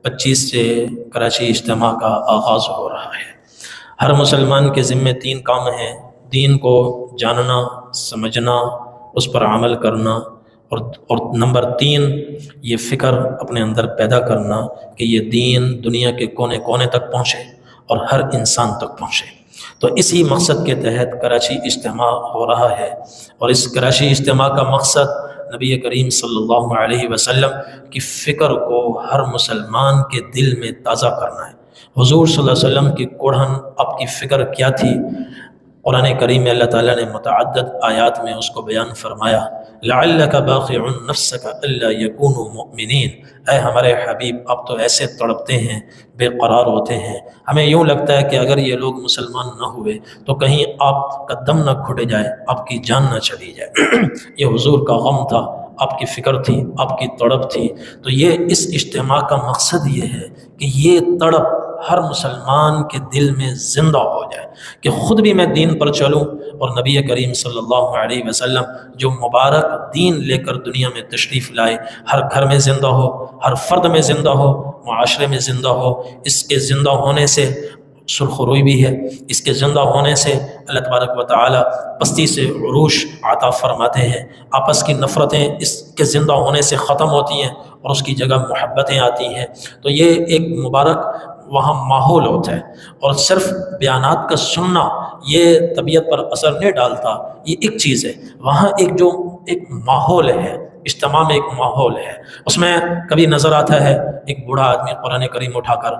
25 سے کراچی اجتماع کا آغاز ہو رہا ہے۔ ہر مسلمان کے ذمے 3 کام ہیں: دین کو جاننا، سمجھنا، اس پر عمل کرنا، اور نمبر 3 یہ فکر اپنے اندر پیدا کرنا کہ یہ دین دنیا کے کونے کونے تک پہنچے اور ہر انسان تک پہنچے۔ تو اسی مقصد کے تحت کراچی اجتماع ہو رہا ہے، اور اس کراچی اجتماع کا مقصد نبی کریم صلی اللہ علیہ وسلم کی فکر کو ہر مسلمان کے دل میں تازہ کرنا ہے۔ حضور صلی اللہ علیہ وسلم کی کوڑھن آپ کی فکر کیا تھی؟ قرآن کریم میں اللہ تعالیٰ نے متعدد آیات میں اس کو بیان فرمایا، لعلک باخع نفسک الا یکونوا مؤمنین۔ اے ہمارے حبیب، آپ تو ایسے تڑپتے ہیں، بے قرار ہوتے ہیں، ہمیں یوں لگتا ہے کہ اگر یہ لوگ مسلمان نہ ہوئے تو کہیں آپ کا دم نہ گھٹ جائے، آپ کی جان نہ چلی جائے۔ یہ حضور کا غم تھا، آپ کی فکر تھی، آپ کی تڑپ تھی۔ تو یہ اس اجتماع کا مقصد یہ ہے کہ یہ تڑپ ہر مسلمان کے دل میں زندہ ہو جائے کہ خود بھی میں دین پر چلوں، اور نبی کریم صلی اللہ علیہ وسلم جو مبارک دین لے کر دنیا میں تشریف لائے، ہر گھر میں زندہ ہو، ہر فرد میں زندہ ہو، معاشرے میں زندہ ہو۔ اس کے زندہ ہونے سے سرخ روئی بھی ہے، اس کے زندہ ہونے سے اللہ تبارک و تعالی پستی سے عروج عطا فرماتے ہیں، آپس کی نفرتیں اس کے زندہ ہونے سے ختم ہوتی ہیں اور اس کی جگہ محبتیں آتی ہیں۔ تو یہ ایک مبارک وہاں ماحول ہوتا ہے، اور صرف بیانات کا سننا یہ طبیعت پر اثر نہیں ڈالتا، یہ ایک چیز ہے۔ وہاں ایک ماحول ہے، اجتماع میں ایک ماحول ہے، اس میں کبھی نظر آتا ہے ایک بوڑھا آدمی قرآن کریم اٹھا کر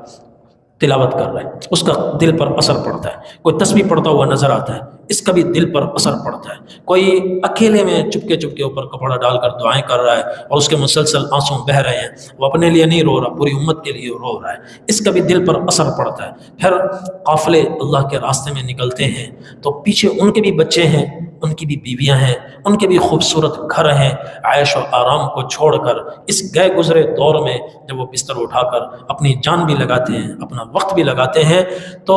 تلاوت کر رہا ہے، اس کا دل پر اثر پڑتا ہے۔ کوئی تسبیح پڑھتا ہوا نظر آتا ہے، اس کا بھی دل پر اثر پڑتا ہے۔ کوئی اکیلے میں چپکے چپکے اوپر کپڑا ڈال کر دعائیں کر رہا ہے اور اس کے مسلسل آنسو بہہ رہے ہیں، وہ اپنے لیے نہیں رو رہا، پوری امت کے لیے رو رہا ہے، اس کا بھی دل پر اثر پڑتا ہے۔ پھر قافلے اللہ کے راستے میں نکلتے ہیں تو پیچھے ان کے بھی بچے ہیں، ان کی بھی بیویاں ہیں، ان کے بھی خوبصورت گھر ہیں۔ عیش و آرام کو چھوڑ کر اس گئے گزرے دور میں جب وہ بستر اٹھا کر اپنی جان بھی لگاتے ہیں، اپنا وقت بھی لگاتے ہیں، تو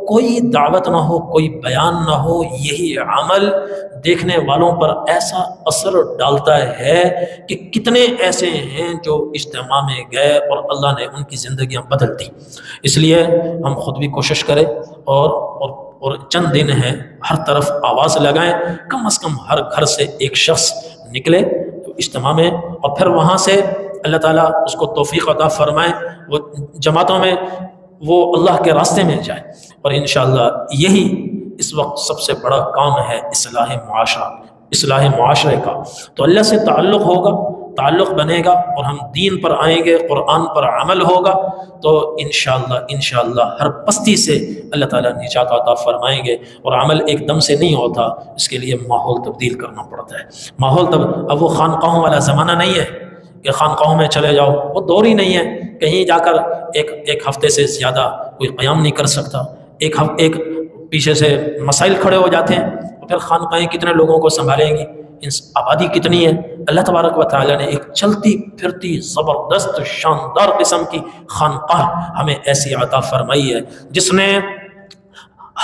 کوئی دعوت نہ ہو، کوئی بیان نہ ہو، یہی عمل دیکھنے والوں پر ایسا اثر ڈالتا ہے کہ کتنے ایسے ہیں جو اجتماع میں گئے اور اللہ نے ان کی زندگیاں بدل دی۔ اس لیے ہم خود بھی کوشش کریں اور چند دن ہیں، ہر طرف آواز لگائیں، کم از کم ہر گھر سے ایک شخص نکلے اجتماع میں، اور پھر وہاں سے اللہ تعالیٰ اس کو توفیق عطا فرمائے، وہ جماعتوں میں وہ اللہ کے راستے میں جائے۔ اور انشاءاللہ یہی اس وقت سب سے بڑا کام ہے، اصلاح معاشرے کا۔ تو اللہ سے تعلق ہوگا، تعلق بنے گا، اور ہم دین پر آئیں گے، قرآن پر عمل ہوگا، تو انشاءاللہ ہر پستی سے اللہ تعالیٰ نجات عطا فرمائیں گے۔ اور عمل ایک دم سے نہیں ہوتا، اس کے لیے ماحول تبدیل کرنا پڑتا ہے۔ ماحول اب وہ خانقاہوں والا زمانہ نہیں ہے کہ خانقاہوں میں چلے جاؤ، وہ دور ہی نہیں ہے۔ کہیں جا کر ایک ہفتے سے زیادہ کوئی قیام نہیں کر سکتا، ایک پیچھے سے مسائل کھڑے ہو جاتے ہیں، اور پھر خانقاہیں کتنے لوگوں کو سنبھالیں گی، آبادی کتنی ہے۔ اللہ تبارک و تعالیٰ نے ایک چلتی پھرتی زبردست شاندار قسم کی خانقاہ ہمیں ایسی عطا فرمائی ہے، جس نے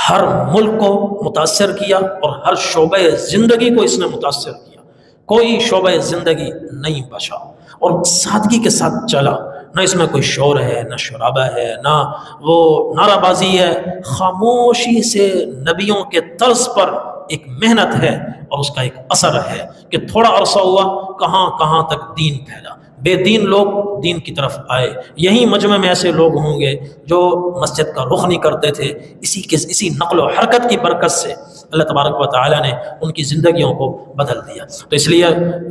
ہر ملک کو متاثر کیا اور ہر شعبہ زندگی کو اس نے متاثر کیا۔ کوئی شعبہ زندگی نہیں بچا اور سادگی کے ساتھ چلا، نہ اس میں کوئی شور ہے، نہ شرابہ ہے، نہ وہ نعرہ بازی ہے۔ خاموشی سے نبیوں کے طرز پر ایک محنت ہے اور اس کا ایک اثر ہے کہ تھوڑا عرصہ ہوا، کہاں کہاں تک دین پھیلا، بے دین لوگ دین کی طرف آئے۔ یہی مجمع میں ایسے لوگ ہوں گے جو مسجد کا رخ نہیں کرتے تھے، اسی نقل و حرکت کی برکت سے اللہ تبارک و تعالیٰ نے ان کی زندگیوں کو بدل دیا۔ تو اس لیے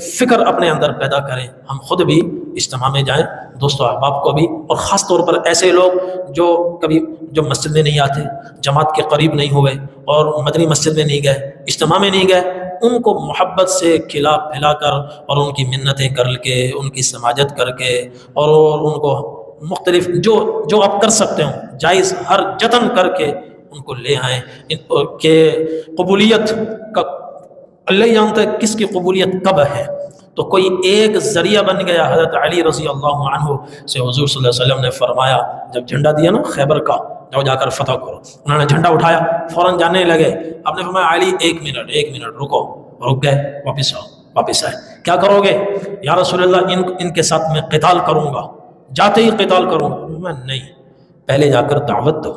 فکر اپنے اندر پیدا کریں، ہم خود بھی اجتماع میں جائیں، دوست و احباب کو بھی، اور خاص طور پر ایسے لوگ جو مسجد میں نہیں آتے، جماعت کے قریب نہیں ہوئے اور مدنی مسجد میں نہیں گئے، اجتماع میں نہیں گئے، ان کو محبت سے کھلا پھیلا کر اور ان کی منتیں کر کے، ان کی سماجت کر کے، اور ان کو مختلف جو آپ کر سکتے ہوں جائز ہر جتن کر کے ان کو لے آئیں کہ قبولیت کا اللہ جانتا ہے کس کی قبولیت کب ہے۔ تو کوئی ایک ذریعہ بن گیا۔ حضرت علی رضی اللہ عنہ سے حضور صلی اللہ علیہ وسلم نے فرمایا، جب جھنڈا دیا نا خیبر کا، جا کر فتح کرو، انہوں نے جھنڈا اٹھایا، فوراً جانے لگے۔ آپ نے فرمایا علی ایک منٹ رکو، رک گئے، واپس آئے۔ کیا کرو گے؟ یا رسول اللہ ان کے ساتھ میں قتال کروں گا، جاتے ہی قتال کروں گا؟ میں نہیں، پہلے جا کر دعوت دو۔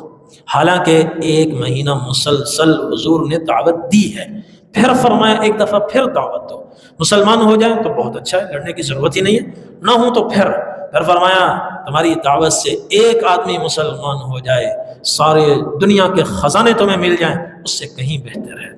حالانکہ 1 مہینہ مسلسل حضور نے دعوت دی ہے، پھر فرمایا ایک دفعہ پھر دعوت دو، مسلمان ہو جائیں تو بہت اچھا ہے، لڑنے کی ضرورت ہی نہیں ہے، نہ ہوں تو پھر فرمایا تمہاری دعوت سے ایک آدمی مسلمان ہو جائے، سارے دنیا کے خزانے تمہیں مل جائیں، اس سے کہیں بہتر ہے۔